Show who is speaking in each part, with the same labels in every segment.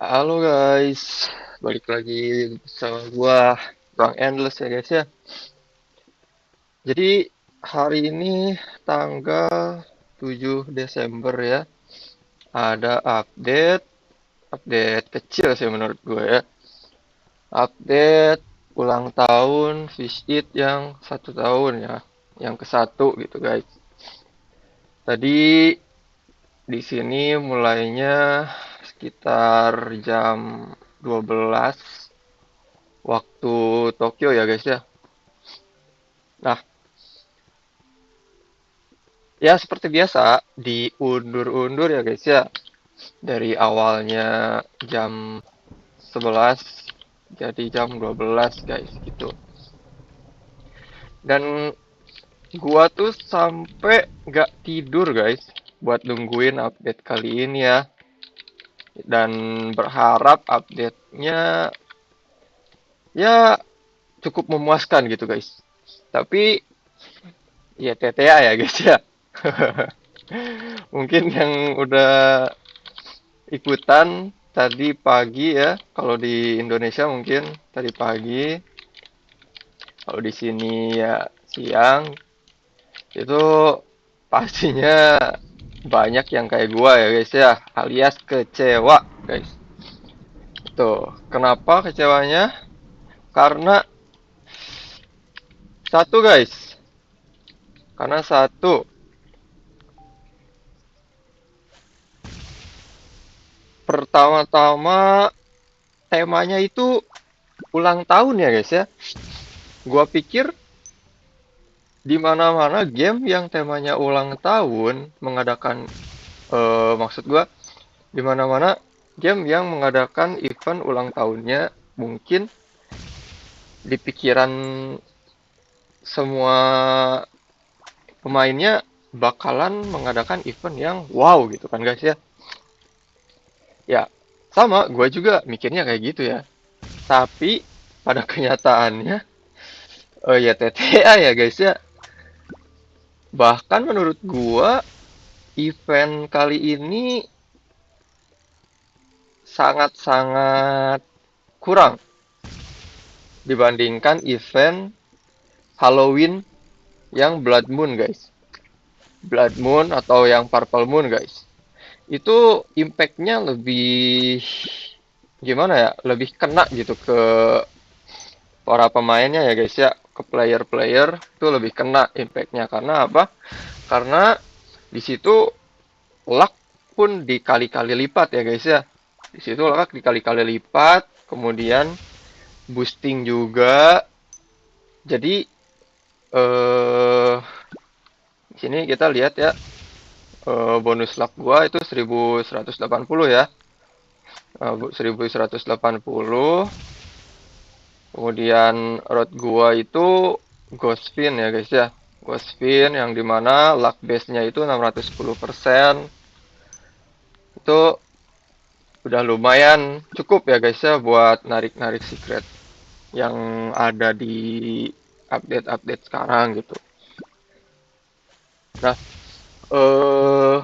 Speaker 1: Halo guys, balik lagi bersama gua Bang Endless ya guys ya. Jadi hari ini tanggal 7 Desember ya, ada update kecil sih menurut gue ya. Update ulang tahun Fish Eat yang 1 tahun ya, yang ke-1 gitu guys. Tadi di sini mulainya sekitar jam 12 waktu Tokyo ya guys ya. Nah, ya seperti biasa diundur-undur ya guys ya. Dari awalnya jam 11 jadi jam 12 guys gitu. Dan gua tuh sampai nggak tidur guys buat nungguin update kali ini ya. Dan berharap update-nya ya cukup memuaskan gitu guys. Tapi ya TTA ya guys ya. Mungkin yang udah ikutan tadi pagi ya, kalau di Indonesia mungkin tadi pagi, kalau di sini ya siang, itu pastinya banyak yang kayak gua ya guys ya, alias kecewa guys. Tuh, kenapa kecewanya? Karena satu guys, karena satu, pertama-tama temanya itu ulang tahun ya guys ya. Gua pikir di mana-mana game yang temanya ulang tahun mengadakan maksud gua di mana-mana game yang mengadakan event ulang tahunnya mungkin di pikiran semua pemainnya bakalan mengadakan event yang wow gitu kan guys ya. Ya, sama gua juga mikirnya kayak gitu ya. Tapi pada kenyataannya ya TTA ya guys ya. Bahkan menurut gua event kali ini sangat-sangat kurang dibandingkan event Halloween yang Blood Moon guys. Blood Moon atau yang Purple Moon guys. Itu impactnya lebih gimana ya? Lebih kena gitu ke para pemainnya ya guys ya. Ke player-player itu lebih kena impactnya. Karena apa? Karena di situ luck pun dikali-kali lipat ya guys ya. Di situ luck dikali-kali lipat. Kemudian boosting juga. Jadi eh di sini kita lihat ya, bonus luck gua itu 1180 ya. 1180. Kemudian road gua itu ghost spin ya guys ya. Ghost spin yang dimana luck base-nya itu 610%. Itu udah lumayan cukup ya guys ya buat narik-narik secret yang ada di update-update sekarang gitu. Nah, eh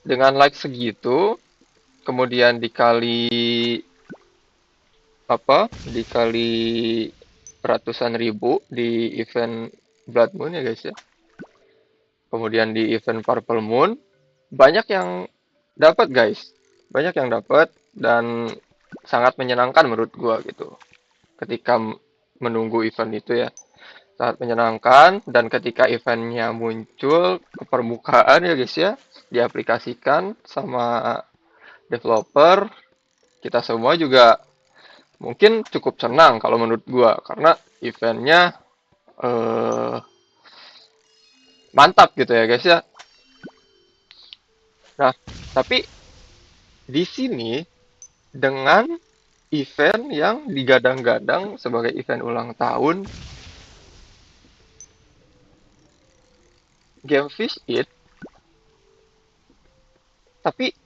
Speaker 1: dengan like segitu, kemudian dikali apa? Dikali ratusan ribu di event Blood Moon ya guys ya. Kemudian di event Purple Moon banyak yang dapat guys. Banyak yang dapat dan sangat menyenangkan menurut gua gitu. Ketika menunggu event itu ya. Sangat menyenangkan dan ketika eventnya muncul ke permukaan ya guys ya, diaplikasikan sama developer, kita semua juga mungkin cukup senang kalau menurut gua karena eventnya eh, mantap gitu ya guys ya. Nah, tapi di sini dengan event yang digadang-gadang sebagai event ulang tahun Game Fish It, tapi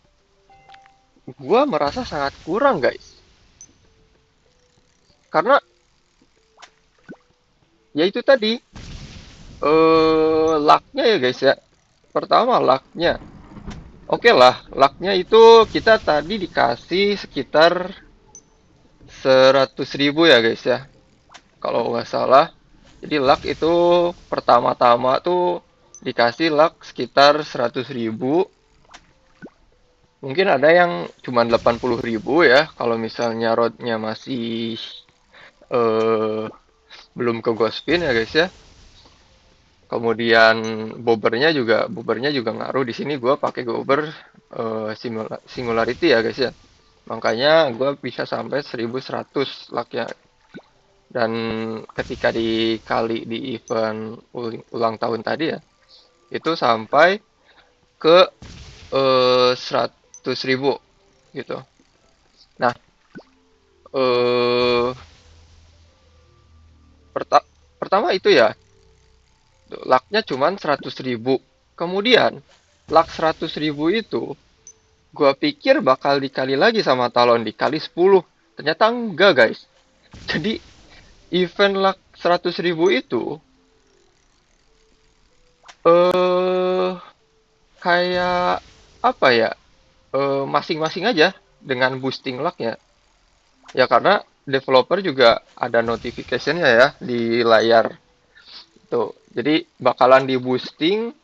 Speaker 1: gua merasa sangat kurang guys. Karena ya itu tadi lucknya ya guys ya. Pertama lucknya. Oke lah, lucknya itu kita tadi dikasih sekitar 100.000 ya guys ya, kalau nggak salah. Jadi luck itu pertama-tama tuh dikasih luck sekitar 100.000. Mungkin ada yang cuma 80.000 ya, kalau misalnya roadnya masih eh, belum ke Ghostpin ya guys ya. Kemudian bobernya juga ngaruh. Di sini gue pakai bobber singularity ya guys ya. Makanya gue bisa sampai 1100 lucknya. Dan ketika dikali di event ulang tahun tadi ya, itu sampai ke 100.000 gitu. Nah, eh pertama itu ya, lucknya cuma 100.000. Kemudian, luck 100.000 itu, gua pikir bakal dikali lagi sama talon, dikali 10. Ternyata enggak, guys. Jadi, event luck 100.000 itu, eh kayak apa ya, masing-masing aja dengan boosting lucknya. Ya karena developer juga ada notification-nya ya di layar tuh. Jadi bakalan di boosting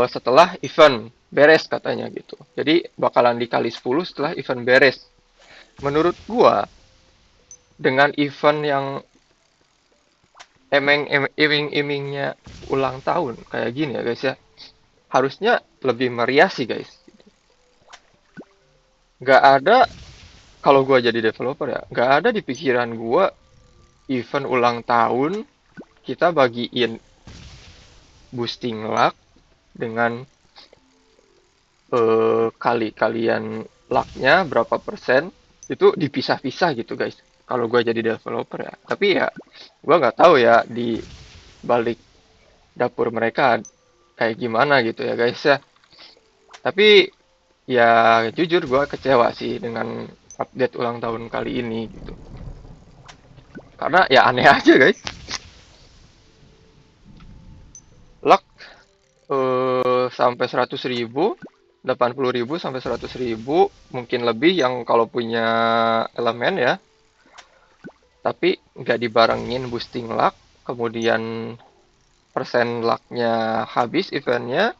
Speaker 1: setelah event beres katanya gitu. Jadi bakalan dikali 10 setelah event beres. Menurut gua dengan event yang iming-imingnya ulang tahun kayak gini ya guys ya, harusnya lebih meriah sih guys. Nggak ada, kalau gua jadi developer ya, nggak ada di pikiran gua event ulang tahun kita bagiin boosting luck dengan kalian lucknya berapa persen itu dipisah-pisah gitu guys. Kalau gue jadi developer ya, tapi ya gue nggak tahu ya di balik dapur mereka kayak gimana gitu ya guys ya. Tapi ya jujur gue kecewa sih dengan update ulang tahun kali ini gitu. Karena ya aneh aja guys. Luck sampai 100.000, 80.000 sampai 100.000, mungkin lebih yang kalau punya elemen ya, tapi nggak dibarengin boosting luck, kemudian persen lucknya habis eventnya,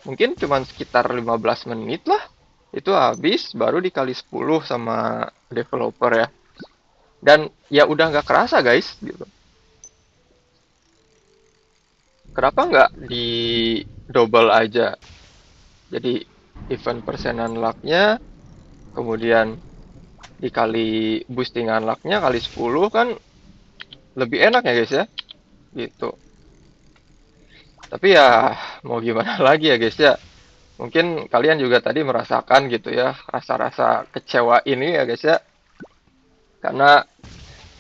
Speaker 1: mungkin cuma sekitar 15 menit lah, itu habis, baru dikali 10 sama developer ya. Dan ya udah nggak kerasa guys, gitu. Kenapa nggak di double aja? Jadi event persenan lucknya, kemudian dikali boostingan lucknya kali 10 kan lebih enak ya guys ya, gitu. Tapi ya mau gimana lagi ya guys ya. Mungkin kalian juga tadi merasakan gitu ya rasa-rasa kecewa ini ya guys ya. Karena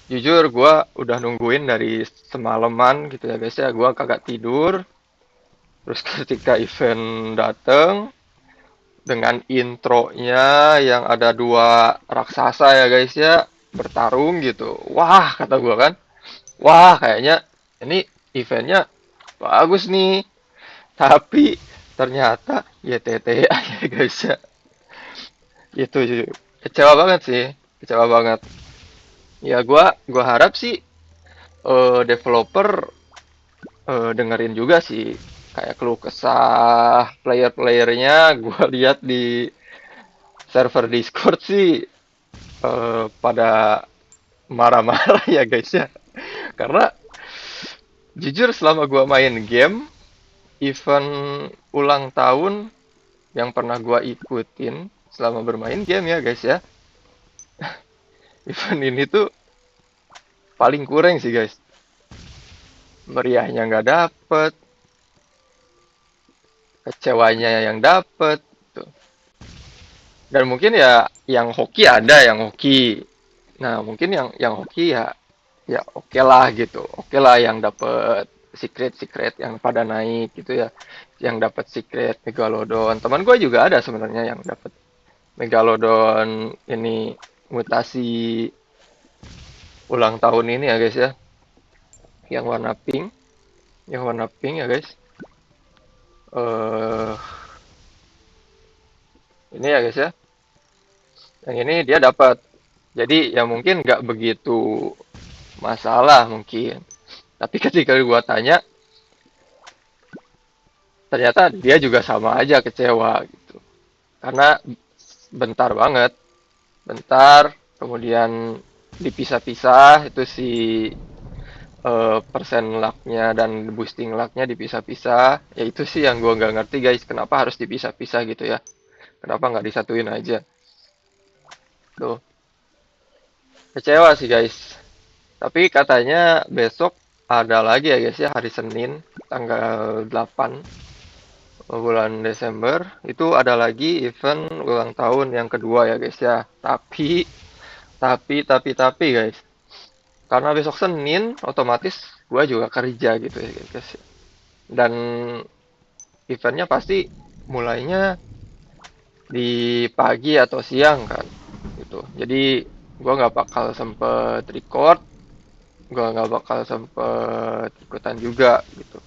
Speaker 1: jujur gue udah nungguin dari semalaman gitu ya guys ya. Gue kagak tidur. Terus ketika event dateng dengan intronya yang ada dua raksasa ya guys ya bertarung gitu. Wah kata gue kan. Wah kayaknya ini eventnya bagus nih. Tapi ternyata YTT aja guys ya. Itu kecewa banget sih, kecewa banget. Ya gua harap sih developer dengerin juga sih kayak keluh kesah player-playernya. Gua lihat di server Discord sih pada marah-marah ya guys ya. Karena jujur selama gua main game event ulang tahun yang pernah gua ikutin selama bermain game ya guys ya, event ini tuh paling kurang sih guys. Meriahnya nggak dapet, kecewanya yang dapet tuh. Dan mungkin ya yang hoki ada yang hoki. Nah mungkin yang hoki ya ya oke lah gitu, oke lah yang dapet secret secret yang pada naik gitu ya, yang dapat secret megalodon. Teman gue juga ada sebenarnya yang dapat megalodon ini mutasi ulang tahun ini ya guys ya, yang warna pink, yang warna pink ya guys. ini ya guys ya. Yang ini dia dapat. Jadi ya mungkin nggak begitu masalah mungkin. Tapi ketika gua tanya, ternyata dia juga sama aja kecewa gitu. Karena bentar banget, bentar, kemudian dipisah-pisah itu si persen lucknya dan boosting lucknya dipisah-pisah. Ya itu sih yang gua nggak ngerti guys, kenapa harus dipisah-pisah gitu ya? Kenapa nggak disatuin aja? Tuh, kecewa sih guys. Tapi katanya besok ada lagi ya guys ya, hari Senin tanggal 8 bulan Desember itu ada lagi event ulang tahun yang kedua ya guys ya. Tapi guys, karena besok Senin otomatis gua juga kerja gitu ya guys. Dan eventnya pasti mulainya di pagi atau siang kan gitu. Jadi gua nggak bakal sempet record, gua nggak bakal sempet ikutan juga gitu.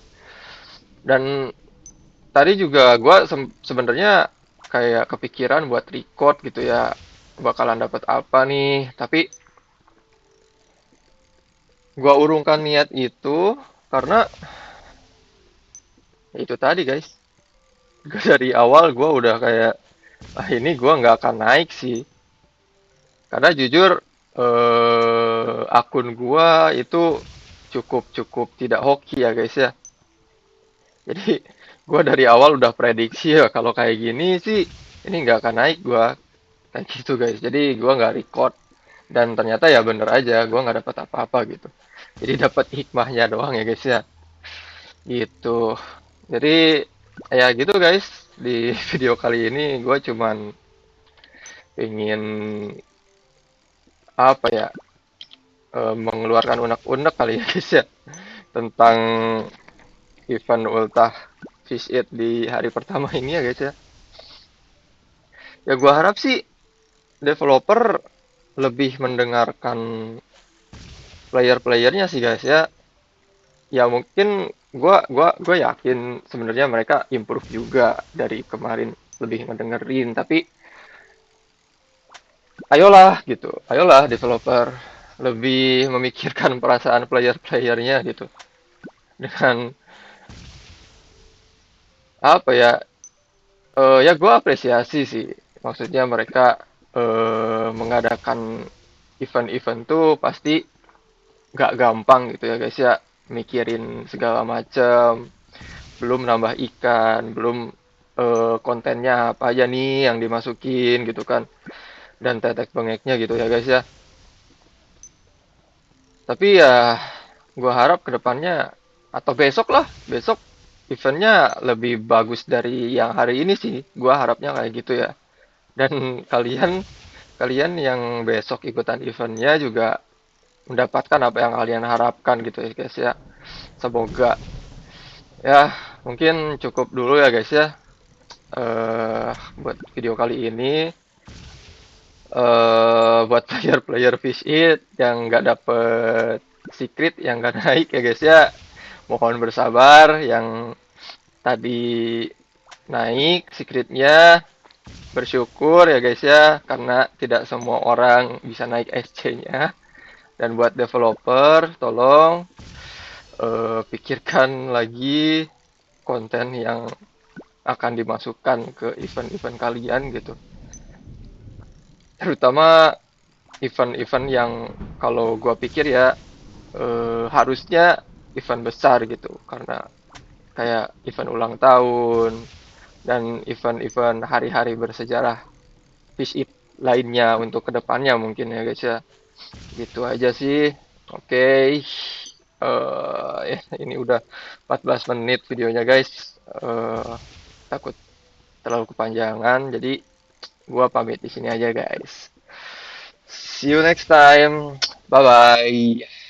Speaker 1: Dan tadi juga gua sebenarnya kayak kepikiran buat record gitu ya, bakalan dapat apa nih. Tapi gua urungkan niat itu karena ya itu tadi guys. Dari awal gua udah kayak ah ini gua nggak akan naik sih. Karena jujur akun gua itu cukup cukup tidak hoki ya guys ya. Jadi gua dari awal udah prediksi ya kalau kayak gini sih ini nggak akan naik gua kayak gitu guys. Jadi gua nggak record dan ternyata ya bener aja gua nggak dapat apa-apa gitu. Jadi dapat hikmahnya doang ya guys ya. Gitu. Jadi ya gitu guys di video kali ini gua cuman ingin apa ya mengeluarkan unek-unek kali ya guys ya tentang event ultah Fish Eat di hari pertama ini ya guys ya. Ya gua harap sih developer lebih mendengarkan player-playernya sih guys ya. Ya mungkin gua yakin sebenarnya mereka improve juga dari kemarin lebih ngedengerin tapi ayolah gitu. Ayolah developer lebih memikirkan perasaan player-playernya gitu. Dengan apa ya ya gue apresiasi sih. Maksudnya mereka mengadakan event-event tuh pasti gak gampang gitu ya guys ya. Mikirin segala macam, belum nambah ikan, belum kontennya apa aja nih yang dimasukin gitu kan. Dan tetek bengeknya gitu ya guys ya. Tapi ya gue harap kedepannya atau besok lah, besok eventnya lebih bagus dari yang hari ini sih. Gue harapnya kayak gitu ya. Dan kalian kalian yang besok ikutan eventnya juga mendapatkan apa yang kalian harapkan gitu ya guys ya. Semoga ya mungkin cukup dulu ya guys ya buat video kali ini buat player-player Fish It yang nggak dapet secret yang nggak naik ya guys ya. Mohon bersabar yang tadi naik secretnya bersyukur ya guys ya karena tidak semua orang bisa naik SC-nya. Dan buat developer, tolong pikirkan lagi konten yang akan dimasukkan ke event-event kalian gitu. Terutama event-event yang kalau gua pikir ya harusnya event besar gitu. Karena kayak event ulang tahun dan event-event hari-hari bersejarah Fish It lainnya untuk kedepannya mungkin ya guys ya. Gitu aja sih. Oke. Ya, ini udah 14 menit videonya guys. Takut terlalu kepanjangan, jadi gua pamit di sini aja guys. See you next time. Bye bye.